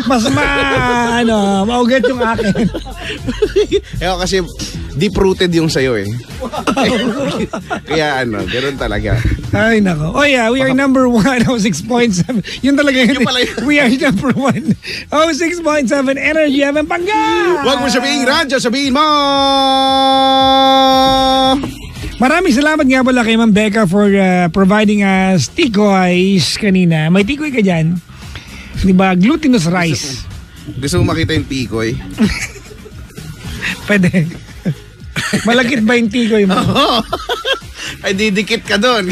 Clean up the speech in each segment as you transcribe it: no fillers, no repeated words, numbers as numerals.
Mas maugat yung akin. Kasi deep-rooted yung sayo eh. Kaya ganoon talaga. Ay, nako. Oh yeah, we are number 1, 6.7. Yun talaga yun. We are number 1, 6.7 Energy FM Pangga! Huwag mo sabihin radyo, sabihin mo! Maraming salamat nga pala kay Ma'am Becca for providing us tikoys kanina. May tikoy ka dyan? Di ba? Glutinous rice. Gusto mo makita yung tikoy? Pwede. Malagkit ba yung tikoy mo? Ay, didikit ka doon.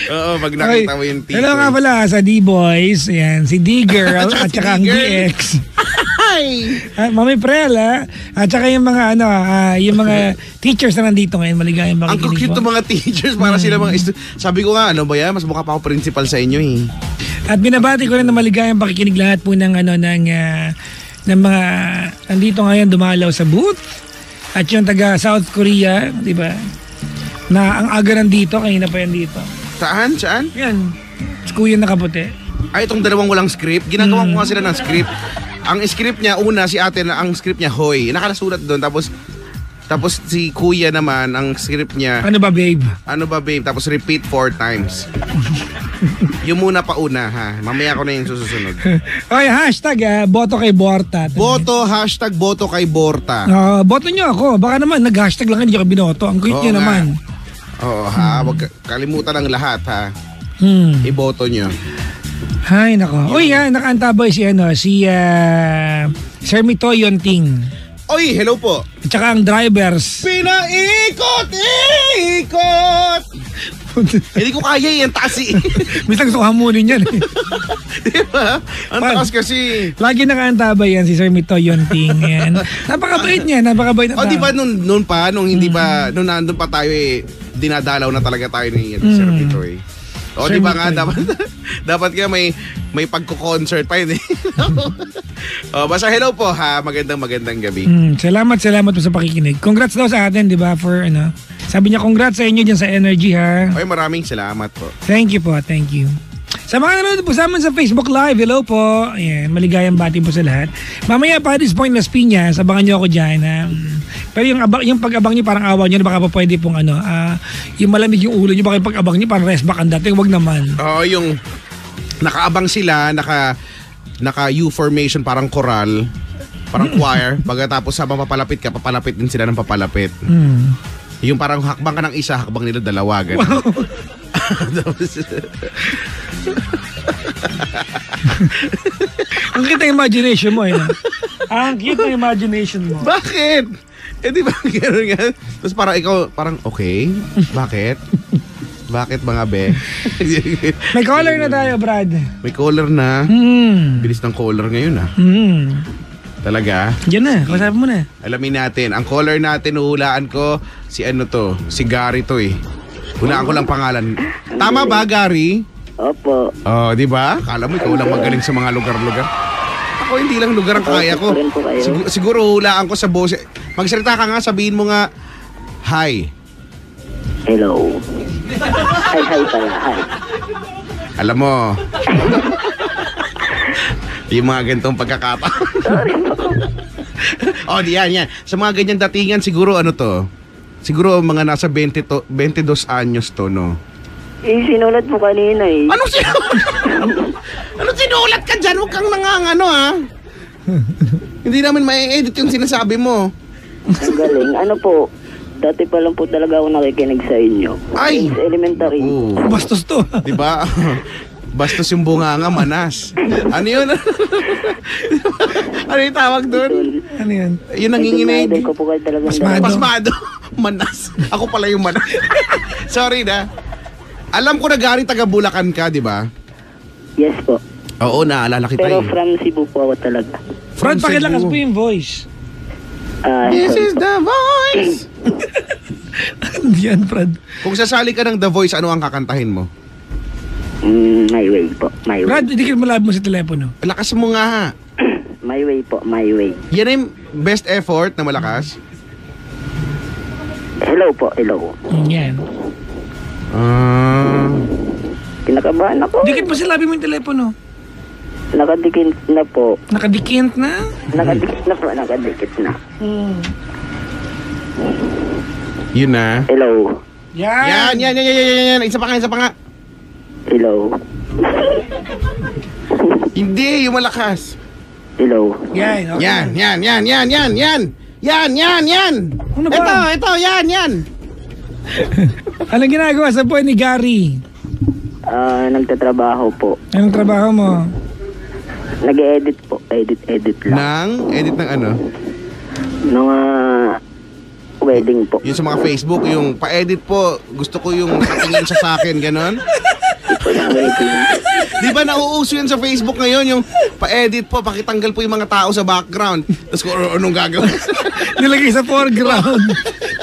Oo, pag nakita mo yung tikoy. Hello nga pala sa D-Boys. Ayan, si D-Girl at saka ang DX. Mami Prel, at saka yung mga yung mga teachers na nandito ngayon, maligayang makikinig po. Ang cute mga teachers, para sila mga sabi ko nga, ba yan? Mas mukha pa ako principal sa inyo eh. At binabati ko rin na maligayang pakikinig lahat po ng ng mga nandito ngayon dumalaw sa booth. At yung taga South Korea, di ba? Na ang aga nandito, kanina pa yan dito. Saan? Saan? Yan. Kuya nakaputi. Ay, itong dalawang walang script. Ginagawa ko nga sila ng script. Ang script niya, una si ate, ang script niya, hoy. Nakalasulat doon. Tapos si kuya naman, ang script niya. Ano ba, babe? Ano ba, babe? Tapos repeat 4 times. Yung muna pa una, ha? Mamaya ko na yung susunod. Okay, hashtag boto kay Borta. Boto, hashtag boto kay Borta. Boto nyo ako. Baka naman, nag-hashtag lang, hindi ako binoto. Ang cute nyo naman. Oo, ha? Huwag kalimutan ang lahat, ha? Iboto nyo. Ay, nako. Uy, nakaantabay si Sir Mito Yonting. Oy, hello po. At saka ang drivers. Pinaikot! Hindi ko kaya yan, tasi. Minsan gusto ko hamunin yan. Diba? Ang taas kasi. Lagi nakaantabay yan si Sir Mito Yonting. Napakabait niya, napakabait na. O, diba nung hindi pa, nung nandun pa tayo dinadalaw na talaga tayo ni Sir Mito eh. O, di ba nga, dapat nga may pagko-concert pa yun eh. O, basta hello po ha, magandang gabi. Salamat po sa pakikinig. Congrats daw sa atin, di ba, for sabi niya congrats sa inyo dyan sa Energy ha. Ay, maraming salamat po. Thank you po, thank you. Sa mga nanonood po sa amin sa Facebook Live, hello po. Ayan, maligayang bati po sa lahat. Mamaya pa this point Las Piñas, abangan niyo ako dyan ha. Pero yung pag-abang niyo parang awa niyo, baka pa pwede pong yung malamig yung ulo niyo, baka yung pag-abang niyo parang rest back ang dati, wag naman. Oo, yung nakaabang sila, naka U formation, parang choral, parang choir. Pagkatapos habang papalapit ka, papalapit din sila ng papalapit. Yung parang hakbang ka ng isa, hakbang nila dalawa. Ganun. Wow. Ang cute ang imagination mo Ang cute ang imagination mo. Bakit? Di ba gano'n nga? Tapos parang ikaw, parang okay, bakit? Bakit mga be? May caller na tayo, Brad. May caller na? Bilis ng caller ngayon Talaga? Diyan na, kasabi mo na. Alamin natin, ang caller natin, uhulaan ko, si Gary to eh. Hulaan ko lang pangalan. Tama ba, Gary? Opo. Oh, di ba? Kala mo ikaw lang magaling sa mga lugar-lugar. Ako hindi lang lugar ang kaya ko. Siguro hulaan ko sa boses. Magsalita ka nga, sabihin mo nga, hi. Hello. Hi pala, hi. Alam mo, yung mga ganitong pagkakataon. Oh, yan. Sa mga ganyan datingan, siguro siguro mga nasa 22 anyos to, no? Sinulat mo kanina eh. Anong sinulat ka dyan? Huwag kang ha? Hindi namin ma-edit yung sinasabi mo. Ang galing. Po, dati pa lang po talaga ako nakikinig sa inyo. Ay! Elementary. Bastos to. Diba? Bastos yung bunganga, manas. Ano yun? Ano yung tawag doon? Ano yun? Yung nanginginig. Pasmado. Manas. Ako pala yung manas. Sorry na. Alam ko na Gary, taga Bulacan ka, di ba? Yes po. Oo, naalala kita. Pero from Cebu po ako talaga. Fred, pakilakas po yung voice. This is the voice. Yan, Fred. Kung sasali ka ng The Voice, ano ang kakantahin mo? My Way po, My Way. Brad, hindi ka malab mo sa telepono. Lakas mo nga. My Way po, My Way. Yan yung best effort na malakas? Hello po, hello. Yan. Kinakabahan ako. Dikit mo silabi mo yung telepono. Nakadikit na po. Nakadikint na? Nakadikit na po, nakadikit na. Yun na. Hello. Yan. Yan. Isa pa nga. Hello. Hindi, yung malakas. Hello. Yan. Okay. Yan. Ano ba? Ito, yan. Anong ginagawa sa buhay ni Gary? Nagtatrabaho po. Anong trabaho mo? Nag-edit po. Edit lang. Edit ng ano? Nung wedding po. Yung sa mga Facebook, yung pa-edit po, gusto ko yung patingin siya sa akin, ganon. Po yung wedding. Di ba nauuso yan sa Facebook ngayon, yung pa-edit po, pakitanggal po yung mga tao sa background. Tapos kung anong gagawin. Nilagay sa foreground.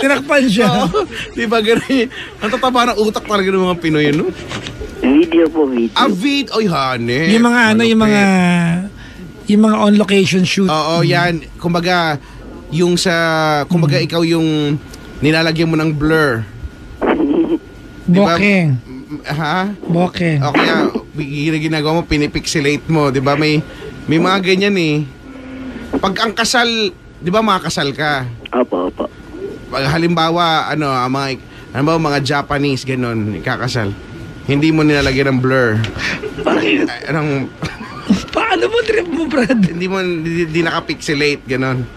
Tinakpan siya. Di ba gano'n? Ang tataba ng utak talaga ng mga Pinoy, no? Video po, video. Oy, honey. Yung mga yung mga on location shoot. Oo, yan. Kumbaga, kumbaga ikaw yung nilalagyan mo ng blur. Diba? Bokeh. Ha? Bokeh. O kaya, ginagawa mo, pinipixelate mo. Di ba? May mga ganyan eh. Pag ang kasal, di ba makakasal ka? Opo. Pag halimbawa, mga Japanese, ganon, ikakasal. Hindi mo nilalagyan ng blur. Bakit? Paano mo trip mo, Brad? Hindi nakapixelate, ganon.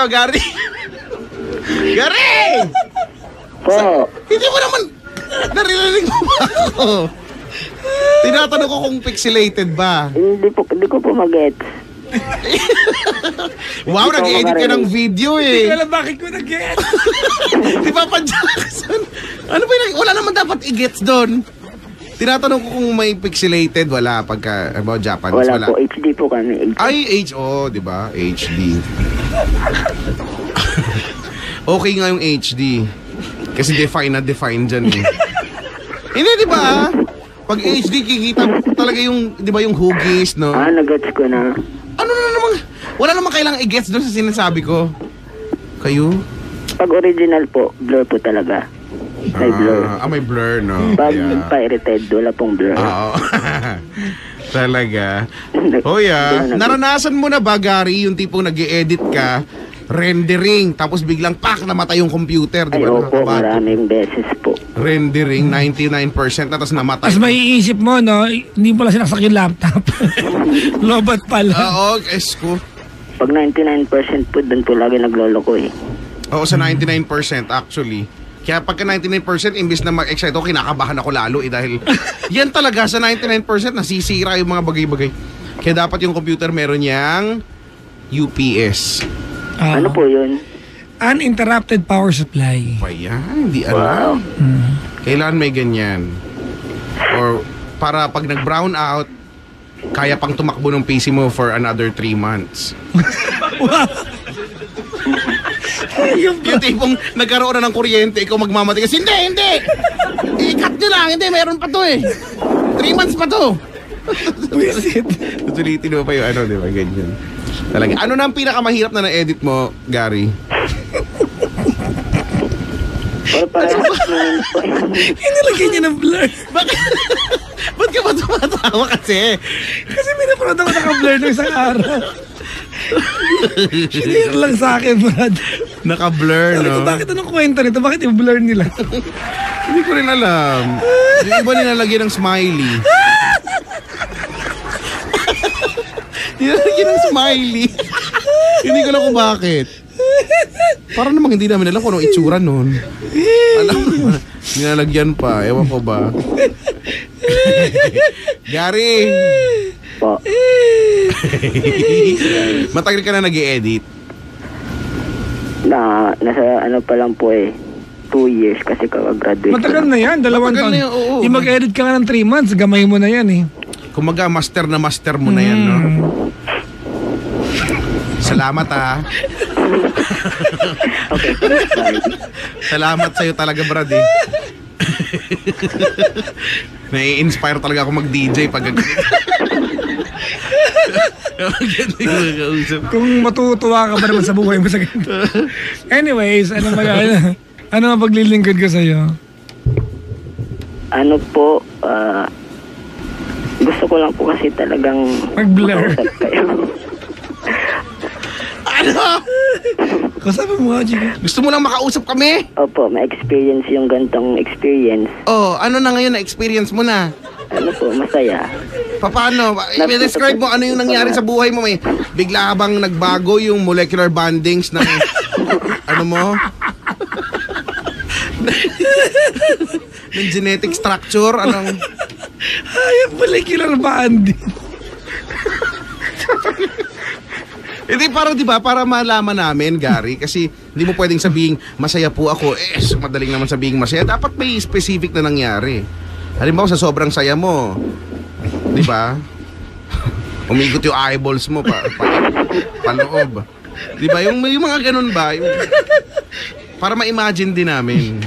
Gary? Gary! Po. Hindi mo naman, naririnig mo ba ako? Tinatanong ko kung pixelated ba. Hindi ko po mag-gets. Wow, nag-edit ka ng video Hindi ko eh. alam bakit ko nag-get. Di ba pa Jackson? Ano ba yun? Wala naman dapat i-gets doon. Tinatanong ko kung may pixelated, wala. Pagka, about Japanese, Wala po, HD po kami. Ay, di ba? HD. Okay nga yung HD. Kasi define dyan eh. Hindi, di ba? Pag HD, kikita talaga yung, di ba yung hugis, no? Nag-gets ko na. Ano na naman? Wala naman kailangang i-gets doon sa sinasabi ko. Kayo? Pag original po, blur po talaga. May blur. May blur, no? Pag Yeah. pirated, wala pong blur. Oo. Talaga. Naranasan mo na ba, Gary, yung tipong nag-e-edit ka, rendering, tapos biglang namatay yung computer, di Ay, ba? opo, maraming beses po. Rendering, 99% na, tapos namatay. Tapos maiisip mo, no, hindi mo lang sinaksak yung laptop. Lobat pala. Oo, esko. Pag 99% po, doon po lagi nagloloko eh. Oo, sa 99% actually. Kaya pagka 99%, imbis na mag-excite ako, kinakabahan ako lalo eh, dahil yan talaga sa 99% nasisira yung mga bagay-bagay. Kaya dapat yung computer meron yang UPS. Ano po yun? Uninterrupted power supply. Pa yan, hindi alam. Kailan may ganyan. Or para pag nag-brown out, kaya pang tumakbo ng PC mo for another 3 months. Yung tipong nagkaroon na ng kuryente, ikaw magmamatigas. Hindi! I-cut nyo lang, hindi, meron pa to eh. 3 months pa to. Wisit. Tutulitin mo pa yung ano, di ba? Ganyan. Talaga. Ano na ang pinakamahirap na na-edit mo, Gary? Pero parang Inilagay niya ng blur. Ba't ka ba tumatawa kasi? Kasi minapanood ako naka-blur ng isang araw. Sinir lang sa akin, Brad. Naka-blur, Sabi ko, no? bakit anong kwento nito? Bakit yung blur nila? Hindi ko rin alam. Yung iba nilalagyan ng smiley. Nilalagyan ng smiley. Hindi ko alam kung bakit. Parang namang hindi namin alam kung anong itsura nun. Alam mo, nilalagyan pa. Ewan ko ba. Gary! po. Matagal ka na nag-i-edit? Nasa ano pa lang po eh. 2 years kasi kakagraduate. Matagal na yan, 2 Matagal taon. na yan, oo. Yung mag-edit ka nga ng 3 months, gamay mo na yan eh. Kumaga, master na master mo na yan, no? Salamat, ha? Okay, bye. Salamat sa'yo talaga, Brad, eh. Nai-inspire talaga ako mag-DJ pag Kung matutuwa ka ba naman sa buhay mo sa ganito. Anyways, ano maglilingkod ko sa'yo? Ano po, gusto ko lang po kasi talagang Mag-blur. makausap kayo. Ano? Kasama mo nga, Chico. Gusto mo lang makausap kami? Opo, ma-experience yung gantong experience. Oh, ano na ngayon na experience mo na? Ano po, masaya. Paano? I-describe mo ano yung nangyari sa buhay mo. May bigla bang nagbago yung molecular bondings ng ano mo? ng genetic structure? Anong... Ay, molecular bonding. Hindi, para di ba para malaman namin, Gary, kasi hindi mo pwedeng sabihin masaya po ako. Madaling naman sabihin masaya. Dapat may specific na nangyari. Halimbawa sa sobrang saya mo, di ba? Umigot yung eyeballs mo paloob. Di ba? Yung mga ganun ba? Para ma-imagine din namin.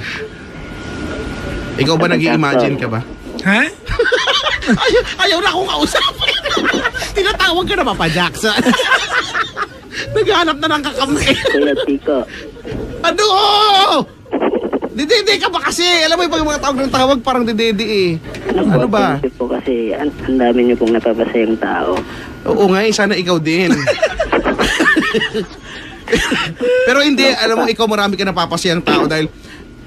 Ikaw ba nag-i-imagine ka ba? Ha? Ayaw na akong kausapin. Tinatawag ka na ba pa, Jackson? Naghanap na ng kakamay. Kuya Chico, Ano? Didede ka ba kasi? Alam mo yung mga tawag ng tawag parang didede eh. Ano ba? Thank you po kasi ang dami niyo pong napapasayang tao. Oo nga eh, sana ikaw din. Pero hindi, alam mo, ikaw marami ka napapasayang tao dahil...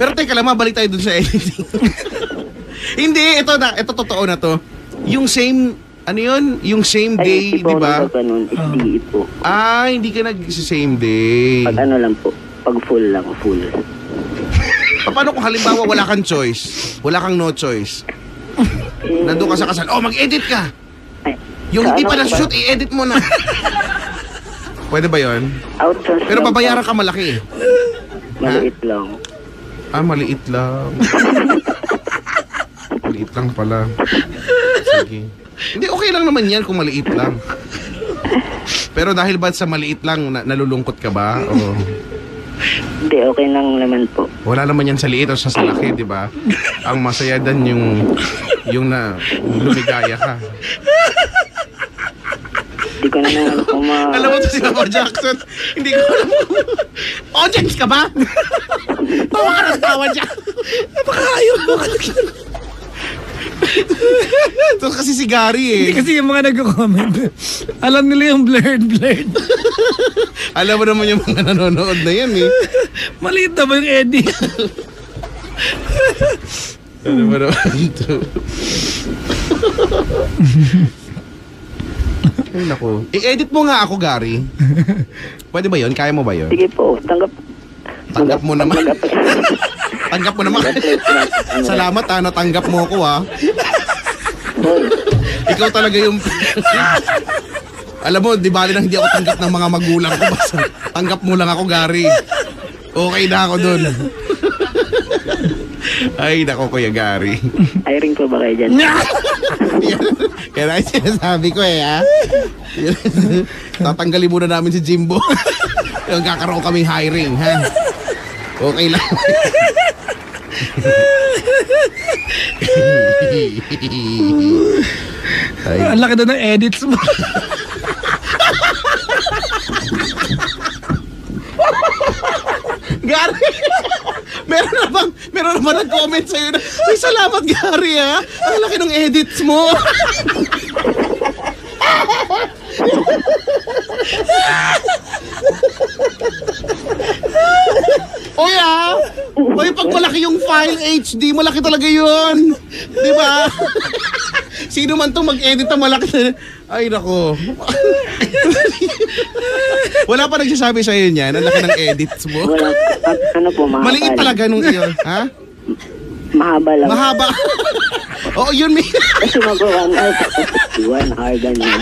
Pero teka lang, mabalik tayo dun sa editing. Hindi, ito totoo na to. Yung same, ano yun? Yung same day, di ba? Pag ganun, hindi po. Hindi ka nag-same day. Pag ano lang po, pag full lang, full. Paano kung halimbawa wala kang choice? Wala kang no choice? Nandun ka sa kasal, mag-edit ka! Ay, Yung sa hindi ano pa ba? na-shoot, i-edit mo na. Pwede ba yun? Outsource Pero lang babayaran po. ka malaki. Maliit lang. Maliit lang. Maliit lang pala. Sige. Hindi, okay lang naman yan kung maliit lang. Pero dahil ba sa maliit lang, nalulungkot ka ba? O Hindi, okay lang naman po. wala naman yan sa liit o sa laki, di ba? Ang masaya dan yung na lumigaya ka. Hindi ko na naman po Alam mo to si Papa Jackson, hindi ko alam. Audience ka ba? Tawa ka ng tawa dyan. Napakaayos mo ka. Ito kasi si Gary eh. Hindi kasi yung mga nagko-comment. Alam nila yung blurred. Alam mo naman yung mga nanonood na yan eh. Maliit na ba yung Eddie? Ano ba naman ito? Ay naku. I-edit mo nga ako, Gary. Pwede ba yun? Kaya mo ba yun? Sige po, Tanggap mo naman. Tanggap mo naman. Salamat natanggap mo ako Ikaw talaga yung... Alam mo, di bali nang hindi ako tanggap ng mga magulang ko. Basta tanggap mo lang ako, Gary. Okay na ako dun. Ay, nako, Kuya Gary. Hiring po ba kayo dyan? Kaya na sinasabi ko tatanggalin muna namin si Jimbo. Kakaroon kaming hiring, ha? Okay lang. Ang laki na ng edits mo. Gary! Meron na ba nag-comment sa'yo na, ay, salamat, Gary, ha? Ang laki ng edits mo. Oy, Oy, pag malaki yung file HD, malaki talaga yun. Di ba? Sino man itong mag-edit na malaki na... Ay, nako. Wala pa nagsasabi sa'yo niyan. Ang laki ng edits mo. Wala, ano po, mahaba. Maliit talaga nung iyon. Ha? Mahaba lang. Mahaba. Oo, yun, may... Kasi mag-1 hour, 1 hour ganyan.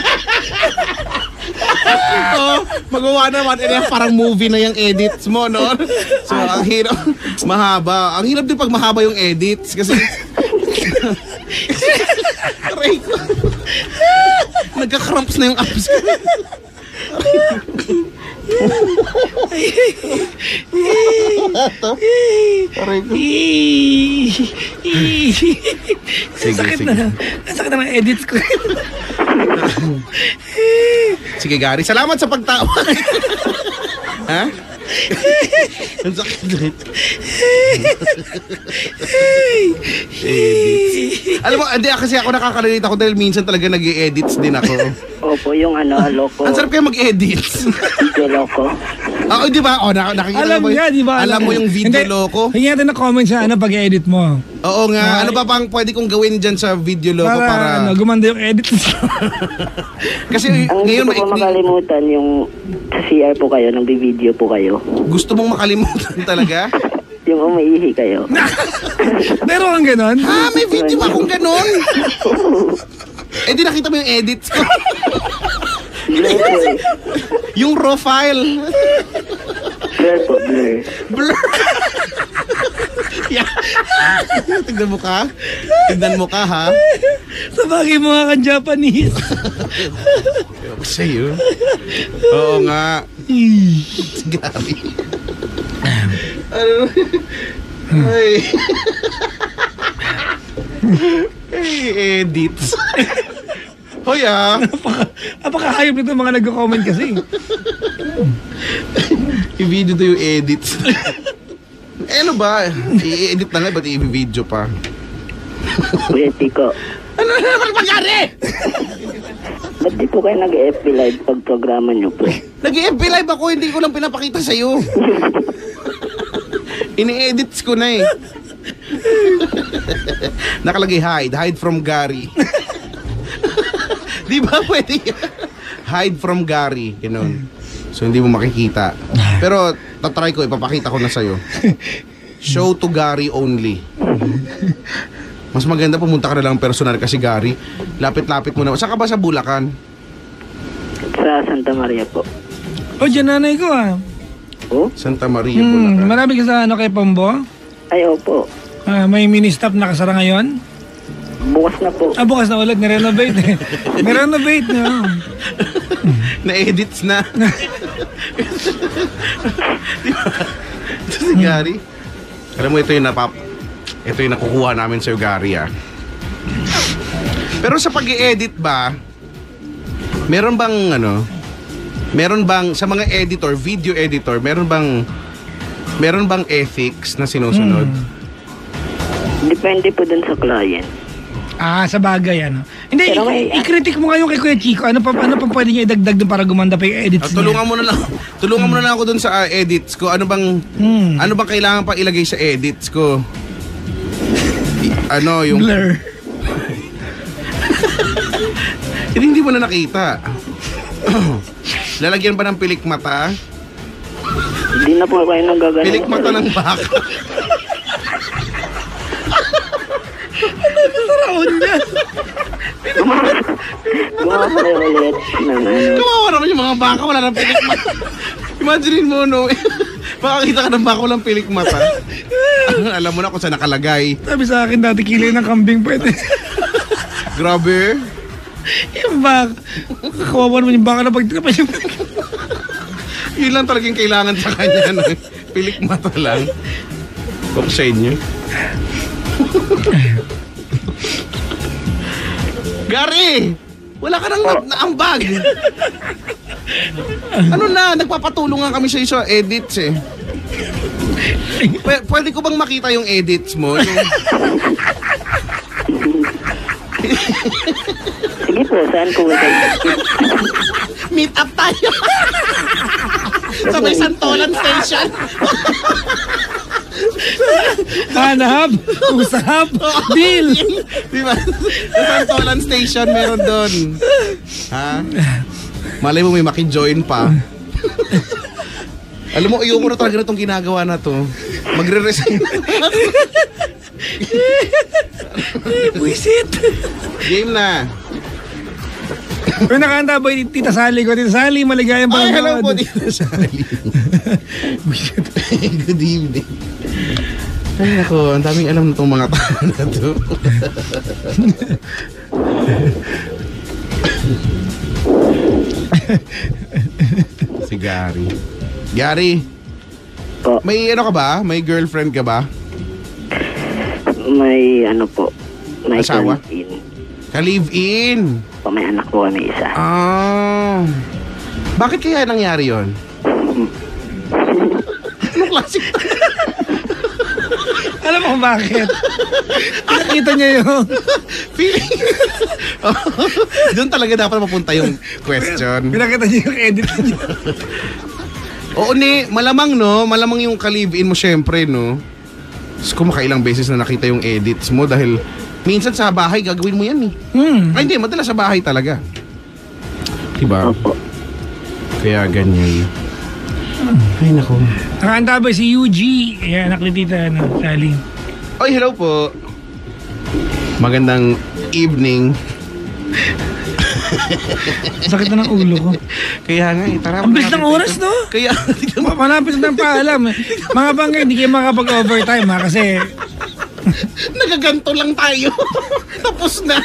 Magawa naman. Parang movie na yung edits mo, no? So, ang hirap. Mahaba. Ang hirap din pag mahaba yung edits. Kasi... Aray ko. Nagka-cramps na yung abs ko. Aray ko. Sakit sige. na. Ang sakit na ng edits ko. Sige, Gary. Salamat sa pagtawa. Ha? Ang sakit rin. Edits. Alam mo, hindi kasi ako nakakarelate ako dahil minsan talaga nag-i-edits din ako. Opo, yung loko. Ang sarap kayo mag-edits. Video loko. Oo, di ba? O, nakikita Alam mo, nga, di ba? alam mo yung video Hindi, loko? Hingi natin na comment sa pag-edit mo. Oo nga. Ano ba pang pwede kong gawin dyan sa video loko para... gumanda yung edit. Kasi Ang ngayon, gusto ko makalimutan yung sa CR po kayo, nang video po kayo. gusto mong makalimutan talaga? Yung umiihi kayo. Pero ang ganon. Ha? May video akong ganon? Eh di nakita mo yung edits ko. Blur po eh. Yung raw file. Blur po, blur. Blur. Yeah. Tignan mo ka. Tignan mo ka, ha? Sa bagay mga kan-Japanese. Ewan ko sa'yo. Oo nga. Grabe. Ano? Ay. Ay, edits. Hoy, Napakahayop nito mga nagko-comment kasi. I-video to yung edits. Eh, ano ba? I-edit na nga, ba't i-video pa? Kuya Tico, Ano naman mangyari? ba't di po kayo nag-FB live pag programa nyo po? Nag-FB live ako, hindi ko lang pinapakita sa'yo. Ini-edits ko na eh. Nakalagay hide from Gary. Di ba pwede yan? Hide from Gary, gano'n. So hindi mo makikita. Pero tatry ko, ipapakita ko na sa'yo. Show to Gary only. Mas maganda pumunta ka na lang personal kasi Gary, lapit-lapit mo na. Saan ka ba sa Bulacan? Sa Santa Maria po. O, dyan nanay ko Oh? Santa Maria, Bulacan. Marami ka sa kay Pombo? Ay, opo. May mini-stop na kasara ngayon? Bukas na po. Bukas na ulit, nirenovate. Nirenovate na. Na-edits na. Diba? Ito si Gary. Alam mo, ito yung nakukuha namin sa'yo, Gary, ah. Pero sa pag-i-edit ba, meron bang sa mga editor, video editor, meron bang ethics na sinusunod? Depende po dun sa client. Sa bagay, Hindi, Pero i-critic mo ngayon kay Kuya Chico. Ano pa pwede niya idagdag doon para gumanda pa yung edits niya? Tulungan mo na lang ako dun sa edits ko. Ano bang kailangan pa ilagay sa edits ko? Yung Blur. Hindi mo na nakita. Lalagyan ba ng pilik mata? Hindi na po kayo nang gagawin. Pilik mata ng baka. Saraon niya. Gumawa pa rin ulit ng Kawawa naman yung mga baka, wala nang pilik mata. Imagine mo, no? Makakita ka ng baka, walang pilik mata. Alam mo na kung saan nakalagay. Sabi sa akin dati, kilay ng kambing pwede. Grabe. Yung baka. Kawawa naman yung baka na pagtika pa yung... Yun lang talagang kailangan sa kanya, no? Pilik mata lang. Kung sa inyo. Gary! Wala ka nang naambag. Nagpapatulong nga kami sa edits eh. Pwede ko bang makita yung edits mo? Sige po, saan po kayo? Meet up tayo. Sa may Santolan Station. Hanap, usap, deal. Diba? Sa Santolan Station meron doon. Ha? Malay mo may maki-join pa. Alam mo, ayoko na talaga na itong ginagawa na to. Magre-resign na. Wisit. Game na. Pero nakahanda ba yung Tita Sally ko? Tita Sally, maligayang Ay, hello po, bangkod. Tita Sally. Good evening. Ay, ako, ang daming alam na itong mga tao na to. Si Gary. Gary, Po, may ano ka ba? May girlfriend ka ba? may po. May Asawa? ka-live-in. Ka-live-in. Po, may anak po kami isa. Bakit kaya nangyari yon? sumasik. Alam mo kung bakit? Nakita niya yung... Feeling. Doon talaga dapat mapunta yung question. Pinakita niya yung edit niya. Oo ni, malamang no, malamang yung ka-live-in mo syempre no. Kung makailang beses na nakita yung edits mo dahil minsan sa bahay gagawin mo yan eh. Ay hindi, madalas sa bahay talaga. Diba? Opo. Kaya ganyan. Ay nako. Nakakanta ba si UG? Ayan, anak ni Tita Sally. Oy, hello po. Magandang evening. Sakit na ng ulo ko. Kaya nga, tara. Ang bilis ng oras, no? Kaya, Malapit na paalam. Mga bangkay, hindi kayo makapag-overtime ha, kasi... nagaganto lang tayo. Tapos na.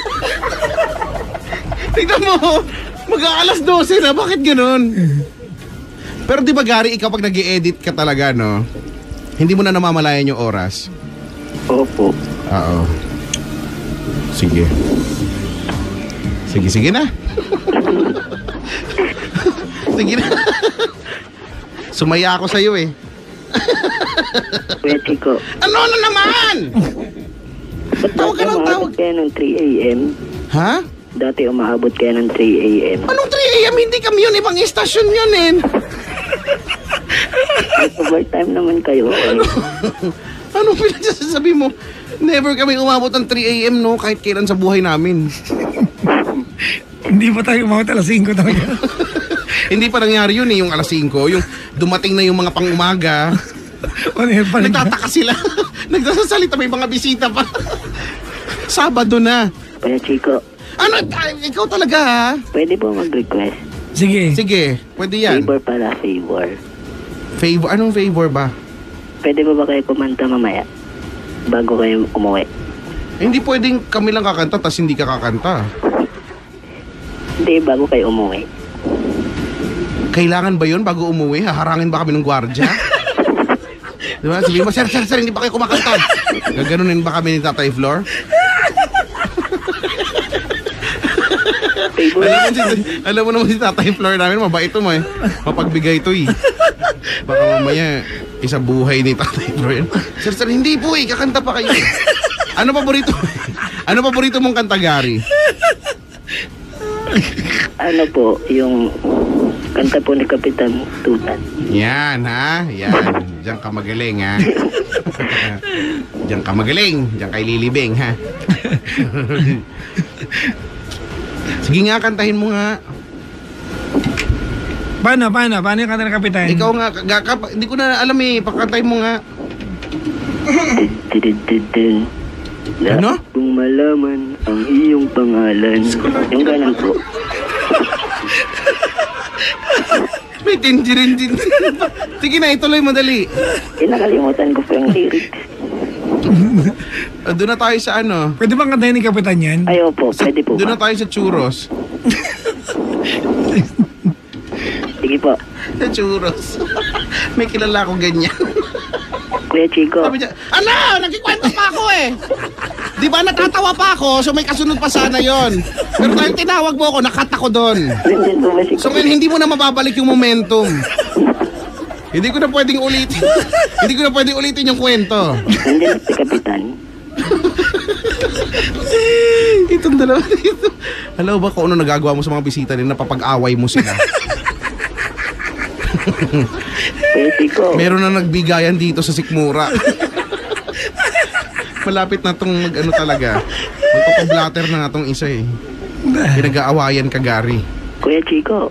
Tignan mo, mag-aalas 12 na. Bakit ganun? Pero di ba, Gary, ikaw pag nag-i-edit ka talaga, no? Hindi mo na namamalayan yung oras. Opo. Oo. Sige. Sige na. Sige na. Sumaya ako sa'yo eh. Kuya Chico, Ano na naman? ba't Tawag ka dati ng umahabot tawag. kayo ng 3 a.m.? Ha? Dati umahabot kayo ng 3 a.m. Anong 3 a.m.? Hindi kami yun. Ibang istasyon yun eh. Overtime naman kayo. Anong pinagsasabi mo? Never kami umabot ng 3 a.m. no? Kahit kailan sa buhay namin. Hindi pa tayo umawat alas 5 talaga. Hindi pa nangyari yun eh. Yung alas 5. Yung dumating na yung mga pang-umaga. Ano yun pa rin? Nagtataka sila. Nagsasalita, may mga bisita pa. Sabado na. Kuya Chico, Ano? Ikaw talaga ha? pwede po mag-request? Sige. Sige, pwede yan. Favor pala, favor. Favor? Anong favor ba? Pwede ba kayo kumanta mamaya? Bago kayo umuwi? Hindi pwedeng kami lang kakanta tas hindi ka kakanta. Hindi, bago kayo umuwi. Kailangan ba yun bago umuwi? Haharangin ba kami ng gwardya? Diba? Sabihin mo, sir, hindi ba kayo kumakanta? Gaganunin ba kami ni Tatay Flor? Favor? Alam mo naman si Tatay Flor namin, mabait ito mo eh. Mapagbigay ito eh. Baka mamaya, isa buhay ni Tatay Flor yun. Sir, hindi po eh, kakanta pa kayo. Ano paborito mong kanta, Gary? Ano po, yung kanta po ni Kapitan Tutan. Yan ha, yan. Diyan ka magaling ha. Diyan ka magaling. Diyan kay Lilibeng ha. Sige nga, kantahin mo nga. Paano yung kanta ng kapitan? Ikaw nga, hindi ko na alam eh. Pakantahin mo nga. Tidididin. Ano? Kung malaman ang iyong pangalan. Yung ganun po. May tindirin din. Sige na, ituloy madali. Nakalimutan ko po yung lyrics. Doon na tayo sa ano. Pwede bang kantahin ni kapitan yan? Ayaw po, pwede po Doon na ba? tayo sa churros. Sige po. Sa churros. May kilala akong ganyan. Kuya Chico, Sabi niya, ano? Nagkikwento pa ako eh. Di ba natatawa pa ako, so may kasunod pa sana yon. Pero dahil tinawag mo ako, nakat ako doon. nandyan po ba si So ngayon, hindi mo na mababalik yung momentum. Hindi ko na pwedeng ulitin. Hindi ko na pwedeng ulitin yung kwento. Nandyan si Kapitan. Itong dalawa dito. Alam ba kung ano nagagawa mo sa mga bisita nila, napapag-away mo sila. Kuya Chico, Meron na nagbigayan dito sa Sikmura. Malapit na tong ano talaga. Magpapablatter na nga tong isa eh. Pinag-aawayan ka, Gary. Kuya Chico.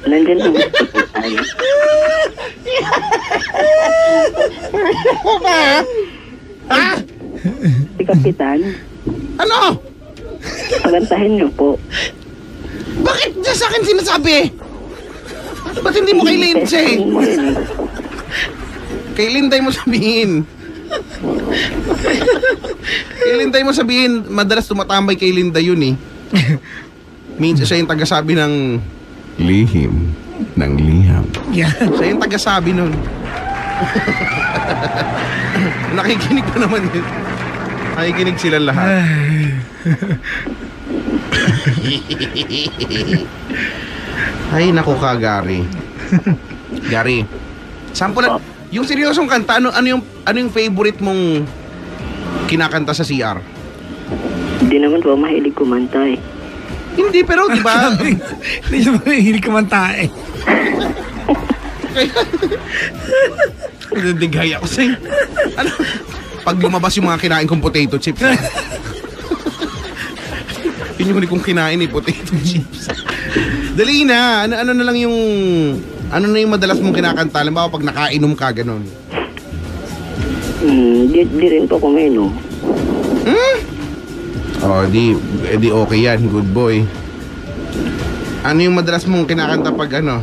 Nandyan po ba si Kapitan? Ano ba? Ha? Si Kapitan, Ano? pagantahin niyo po. Bakit niya sa akin sinasabi? Ba't hindi mo kay Lindsay? Testing mo rin eh. Kay Linday mo sabihin. Kay Linday mo sabihin, madalas tumatambay kay Linda yun eh. Minsan siya yung tagasabi ng lihim ng liham. Yan. Siya yung tagasabi nun. Nakikinig pa naman yun. Nakikinig sila lahat. Ay, naku ka, Gary. Gary, sample na, yung seryosong kanta, ano yung favorite mong kinakanta sa CR? Hindi naman po mahilig kumanta eh. Hindi, pero di ba? Hindi siya mahilig kumanta eh. Nadigay ako sa'yo. Ano? Pag lumabas yung mga kinain kong potato chips. Yun yung huli kong kinain eh, potato chips. Dali na. Ano na lang yung... Ano na yung madalas mong kinakanta? Halimbawa pag nakainom ka, ganun. Di rin po kuminom. Oh, di okay yan. Good boy. Ano yung madalas mong kinakanta pag ano?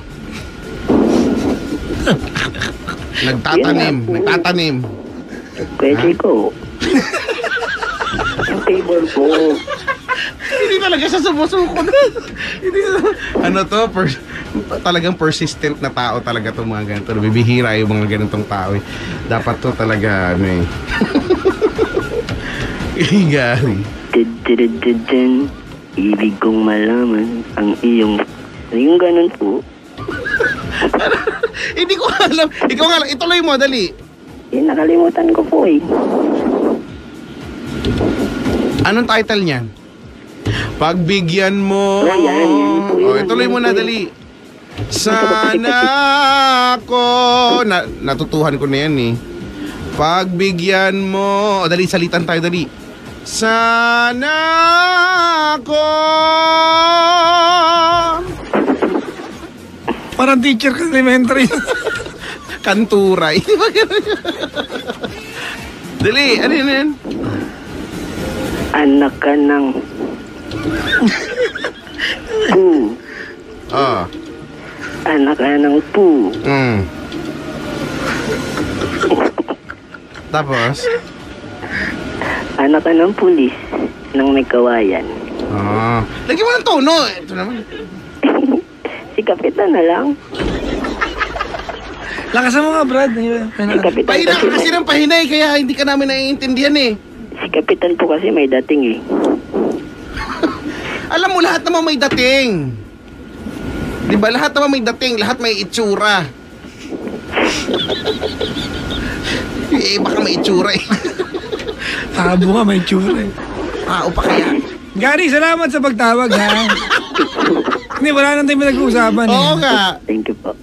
Nagtatanim. Pwede ko. Ang table ko. Hindi talaga siya sumusuko na. Ano to? Talagang persistent na tao talaga itong mga ganito. Bibihira yung mga ganitong tao eh. Dapat to talaga ano eh. Gary. Ibig kong malaman ang iyong... Yung ganun po. Hindi ko alam. Ikaw nga lang. Ituloy mo, dali. Nakalimutan ko po eh. Anong title niyan? Pagbigyan mo. Yan po yun. Ituloy mo na, dali. Sana ako. Natutuhan ko na yan eh. Pagbigyan mo. Dali, salitan tayo, dali. Sana ako. Parang teacher ka elementary. Kanturay. Di ba ganun? Dali, ano yan? Anak ka ng... Poo. Anak ka ng poo. Tapos? Anak ka ng pulis ng may kawayan. Lagyan mo ng tono. Ito naman. Si Kapitan na lang. Lakasan mo nga, Brad. Si Kapitan Pahina ka kasi ng pahinay, kaya hindi ka namin naiintindihan eh. Si Kapitan po kasi may dating eh. Alam mo, lahat naman may dating. Di ba? Lahat naman may dating. Lahat may itsura. Baka may itsura eh. Tabo nga, may tsura eh. Tao pa kaya? Gary, salamat sa pagtawag ha. Hindi, wala nang tayo nag-uusapan eh. Oo nga. Thank you po.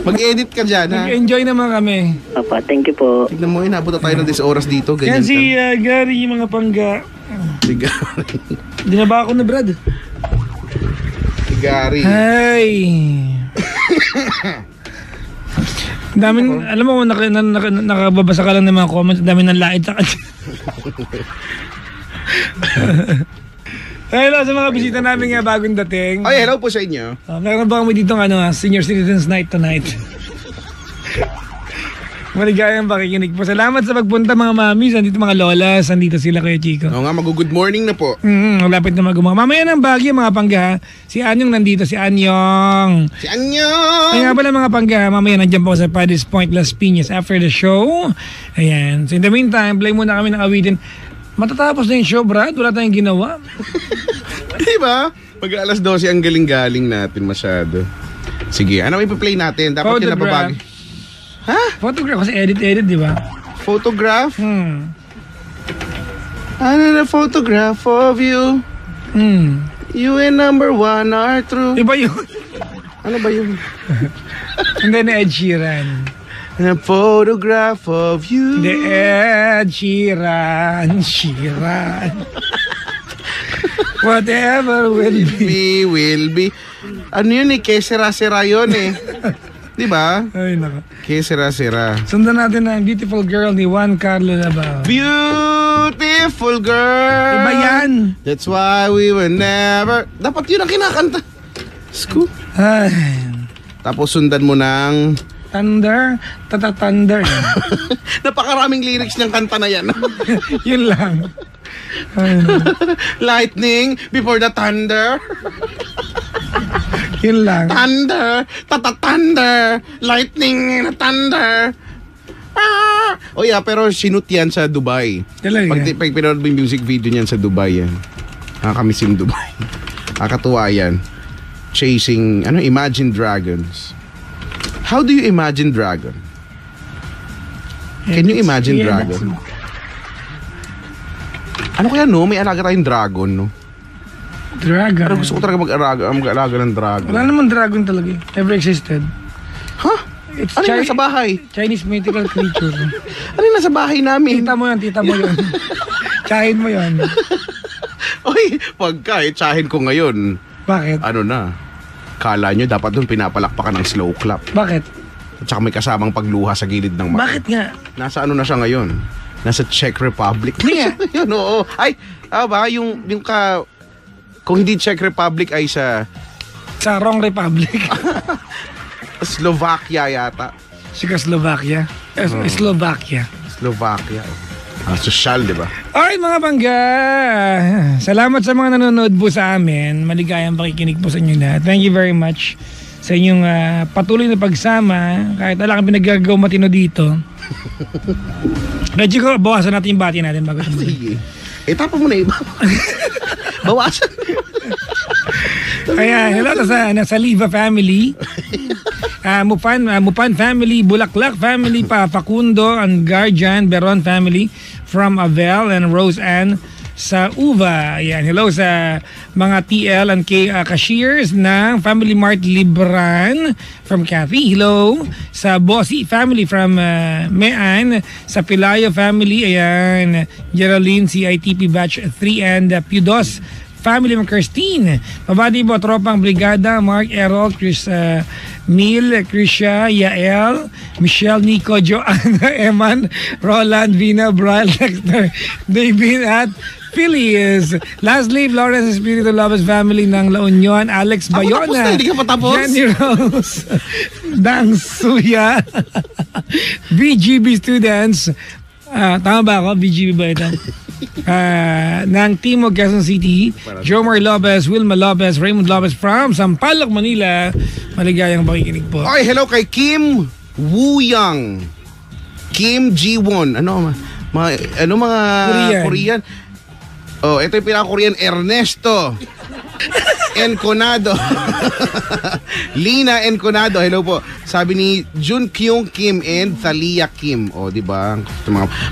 Mag-edit ka dyan ha. Enjoy naman kami. Papa, thank you po. Tignan mo, inabot na tayo ng 10 oras dito. Yan Ganyan si Gary, yung mga pangga. Si Gary. Hindi na ba ako na, Brad? Si Gary. Hey! Daming, alam mo, nakababasa ka lang ng mga comments, dami ng lait sa kanya. Hello sa mga bisita namin nga bagong dating. Ay, hello po sa inyo. Meron ba kami dito ng Senior Citizens Night tonight? Maligayang pakikinig po. Salamat sa pagpunta mga mamis. Andito mga lolas. Andito sila Kuya Chico. Oo nga, mag-good morning na po. Malapit na mag-umaga. Mamaya ng Baguio mga pangga. Si Anyong nandito. Si Anyong. Si Anyong! Ay nga pala mga pangga. Mamaya nandiyan po sa Paddy's Point, Las Piñas after the show. Ayan. So in the meantime, play muna kami ng awitin. Matatapos na yung show, Brad. Wala tayong ginawa. Diba? Pag alas 12 ang galing-galing natin masyado. Sige, ano ipa-play natin? Dapat yun napabagi. Ha? Photograph. Kasi edit, di ba? Photograph? Ano na photograph of you? You and number 1 are true. Iba yun. Ano ba yun? And then Ed Sheeran. A photograph of you. The Ed Sheeran. Whatever will be. Will be. Ano yun eh? Kesera-sera yun eh. Diba? Ay, nako. Kesera-sera. Sundan natin ang Beautiful Girl ni Juan Carlo Labao. Beautiful girl. Iba yan. That's why we were never. Dapat yun ang kinakanta. Scoop. Ay. Tapos sundan mo ng Thunder. Thunder. napakaraming lyrics ng kanta na yan. Yun lang. Ay, Lightning before the thunder. yun lang. Thunder, thunder, lightning, thunder. Oh yeah, pero sinut yan sa Dubai. Talaga? Pag pinanood mo yung music video niyan sa Dubai yan. Nakakamiss yung Dubai. Nakakatuwa yan. chasing, Imagine Dragons. How do you imagine dragon? Can you imagine dragon? Ano kaya may alaga tayong dragon, no? Dragon. Pero gusto ko talaga mag-alaga ng dragon. Wala naman dragon talaga eh. Never existed. Huh? It's Ano yung nasa bahay? Chinese mythical creature. Ano yung nasa bahay namin? Tita mo yun. Tsahin mo yun. Oy, tsahin ko ngayon. Bakit? Kala nyo dapat doon pinapalakpakan ng slow clap. Bakit? At saka may kasamang pagluha sa gilid ng mata. Bakit nga? Nasa na siya ngayon? Nasa Czech Republic. Yeah. Yun, oo. Ay, kung hindi Czech Republic ay sa Sa wrong republic. Slovakia yata. Slovakia. Slovakia. Slovakia. Sosyal, di ba? Alright mga bangga, salamat sa mga nanonood po sa amin. Maligayang pakikinig po sa inyo lahat. Thank you very much sa inyong patuloy na pagsama. Kahit wala kang pinagagawa matino dito. Medyo ko, bawasan natin yung bati natin bago tumuloy. Sige. Tapa mo na iba. Bawasan. Kaya hello sa Liva family. Mupan family, Bulaklak family, Facundo and Guardian, Beron family from Avel and Rose Ann sa Uva. Ayan, hello sa mga TL and cashiers ng Family Mart Libran from Kathy. Hello sa Bossy family from Mean, sa Pilayo family, ayan, Geraldine CITP Batch 3 and Pudos family ng Christine. Pabati po tropang brigada, Mark, Errol, Chris, Neil, Krisha, Yael, Michelle, Nico, Joanna, Eman, Roland, Vina, Brian, Dexter, David at Phyllis. Lastly, Florence Espiritu Lopez family ng La Union, Alex Bayona, hindi ka pa tapos? Jenny Rose, Dang Suya, VGB students. Tama ba ako? VGB ba ito? Ng Timog, Quezon City, Jomar Lopez, Wilma Lopez, Raymond Lopez from Sampaloc, Manila. Maligayang pakikinig po. Okay, hello kay Kim Woo-young, Kim Ji-won. Mga Korean? Oh, ito yung pinaka-Korean, Ernesto Enconado. Lina Enconado, hello po. Sabi ni Jun Kyung Kim and Thalia Kim. O, di ba?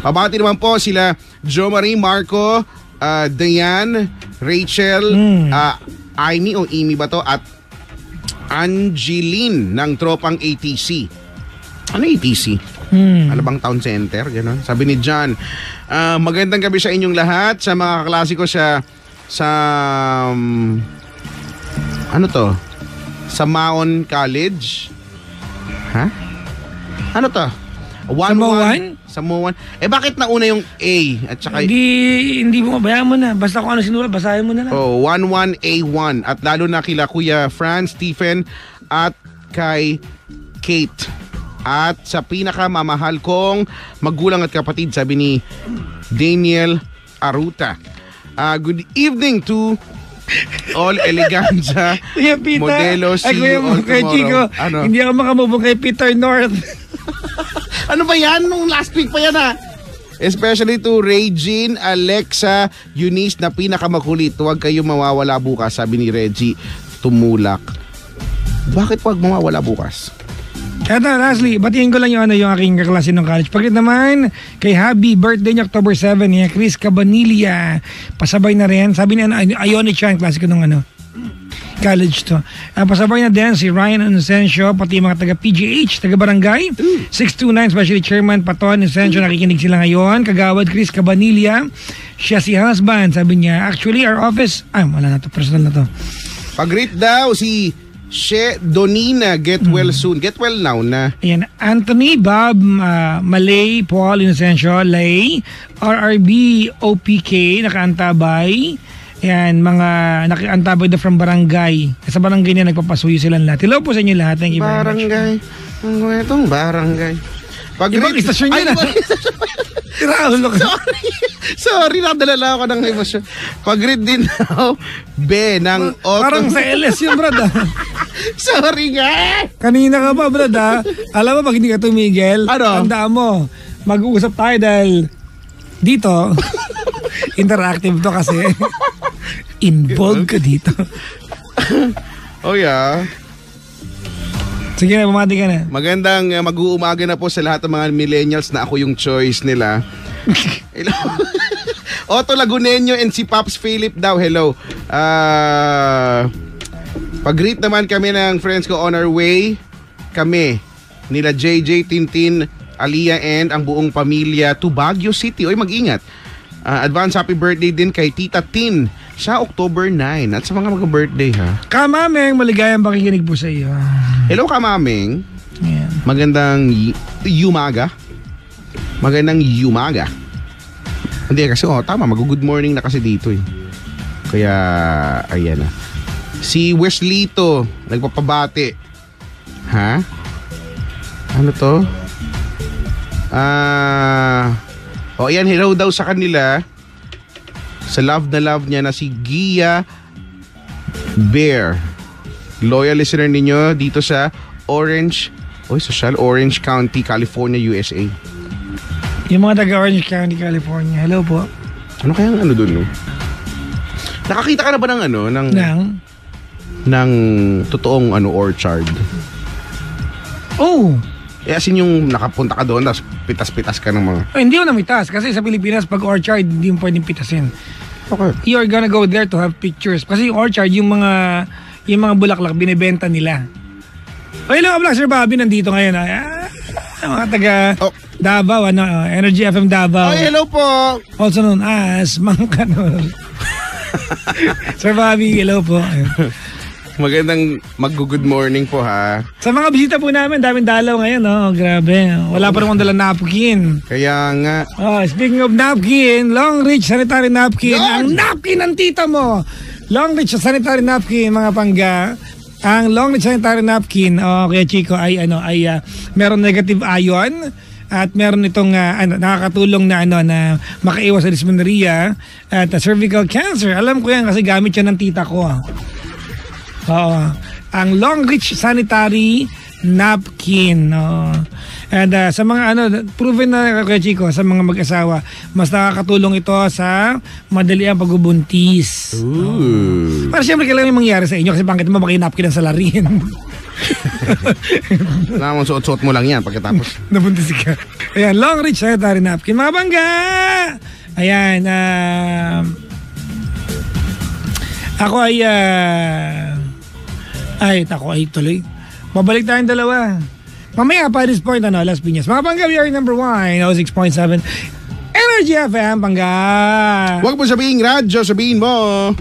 Pabati naman po sila Jo Marie, Marco, Diane, Rachel, Amy o Amy ba to? At Angeline ng tropang ATC. Ano ATC? Alabang Town Center, gano'n. Sabi ni John, magandang gabi sa inyong lahat, sa mga klasiko sa sa Maon College. Ha? Ano to? Samoan? Bakit nauna yung A at saka Hindi mo, bayaan mo na. Basta kung ano sinulat, basahin mo na lang. 11A1 at lalo na kila Kuya Franz, Stephen at kay Kate. At sa pinakamamahal kong magulang at kapatid, sabi ni Daniel Aruta. Good evening to all eleganza modelo see you all tomorrow. Chico, hindi ako makamubong kay Peter North. Ano ba yan? Nung last week pa yan Especially to Regine, Alexa, Eunice na pinakamakulit. Huwag kayo mawawala bukas, sabi ni Reggie Tumulak. Bakit huwag mawawala bukas? Eto, lastly, batiin ko lang yung aking kaklase ng college. Pagkat naman, kay Happy birthday niya October 7, niya, Chris Cabanilla. Pasabay na rin. Sabi niya, Ionic siya, yung klase ko ng college to. Pasabay na din si Ryan Inocencio, pati mga taga-PGH, taga-barangay. 629, especially Chairman Paton Inocencio, nakikinig sila ngayon. Kagawad Chris Cabanilla. Siya si husband, sabi niya. Actually, our office, wala na to, personal na to. Pag-greet daw si She Donina, get well soon. Get well now na. Ayan, Anthony, Bob, Malay, Paul, Inocencio, Lay, RRB, OPK, nakaantabay. Ayan, mga nakaantabay na from barangay. Sa barangay niya nagpapasuyo silang lahat. Hello po sa inyo lahat. Thank you very much. Barangay. Itong barangay. Ibang istasyon yun Tiraulo ka. Sorry, nadalala ako ng emosyon. Pag-read din daw, B ng auto. Parang sa LS yun, brad. Sorry nga. Kanina ka pa, brad. Alam mo, pag hindi ka tumigil, tandaan mo, mag-uusap tayo dahil dito, interactive to kasi. Involved ka dito. Oh yeah. Sige na, bumati ka na. Magandang mag-uumaga na po sa lahat ng mga millennials na ako yung choice nila. Hello. Otto Lagunenyo and si Pops Philip daw. Hello. Pag-greet naman kami ng friends ko on our way. Kami, nila JJ, Tintin, Aliyah and ang buong pamilya to Baguio City. Oy, mag-ingat. Advance happy birthday din kay Tita Tin sa October 9. At sa mga mag-birthday ha. Kamameng, maligayang pakikinig po sa iyo. Hello Kamameng. Yan. Magandang yumaga. Magandang yumaga. Hindi kasi tama, mag-good morning na kasi dito eh. Kaya ayan na. Si Weslito nagpapabati. Ha? Ano to? Ayan, hello daw sa kanila. Sa love niya na si Gia Bear. Loyal listener ninyo dito sa Orange County, California, USA. Yung mga taga Orange County, California. Hello po. Ano kayang ano dun, no? Nakakita ka na ba ng ano? Ng totoong orchard? Oh! As in yung nakapunta ka doon, tapos pitas-pitas ka ng mga... Hindi ko namitas. Kasi sa Pilipinas, pag orchard, hindi mo pwedeng pitasin. Okay. You're gonna go there to have pictures. Kasi yung orchard, yung mga bulaklak, binibenta nila. Hello, Sir Bobby, nandito ngayon. Mga taga Davao, Energy FM Davao. Hello po! Also known as Mang Kanor. Sir Bobby, hello po. Magandang mag-good morning po ha. Sa mga bisita po namin, daming dalaw ngayon, grabe. Wala pa naman dalang napkin. Kaya nga. Speaking of napkin, Long Reach Sanitary Napkin. Yan! Ang napkin ng tita mo. Long Reach Sanitary Napkin, mga pangga. Ang Long Reach Sanitary Napkin, Kuya Chico, ay meron negative ion at meron itong nakakatulong na na makaiwas sa dysmenorrhea at cervical cancer. Alam ko yan kasi gamit yan ng tita ko. Ang Long Reach Sanitary Napkin. And sa mga proven na Kuya Chico, sa mga mag-asawa, mas nakakatulong ito sa madali ang pagbubuntis. Para siyempre kailangan yung mangyari sa inyo kasi bakit mo makinapkin ang salarin. Naman suot-suot mo lang yan pagkatapos. Nabuntis ka. Ayan, Long Reach Sanitary Napkin. Mga bangga! Ayan, ako ay tuloy. Mabalik tayong dalawa. Mamaya pa this point, Las Piñas. Mga bangga, we are number 1, 6.7 Energy FM, bangga. Huwag mo sabihin radyo, sabihin mo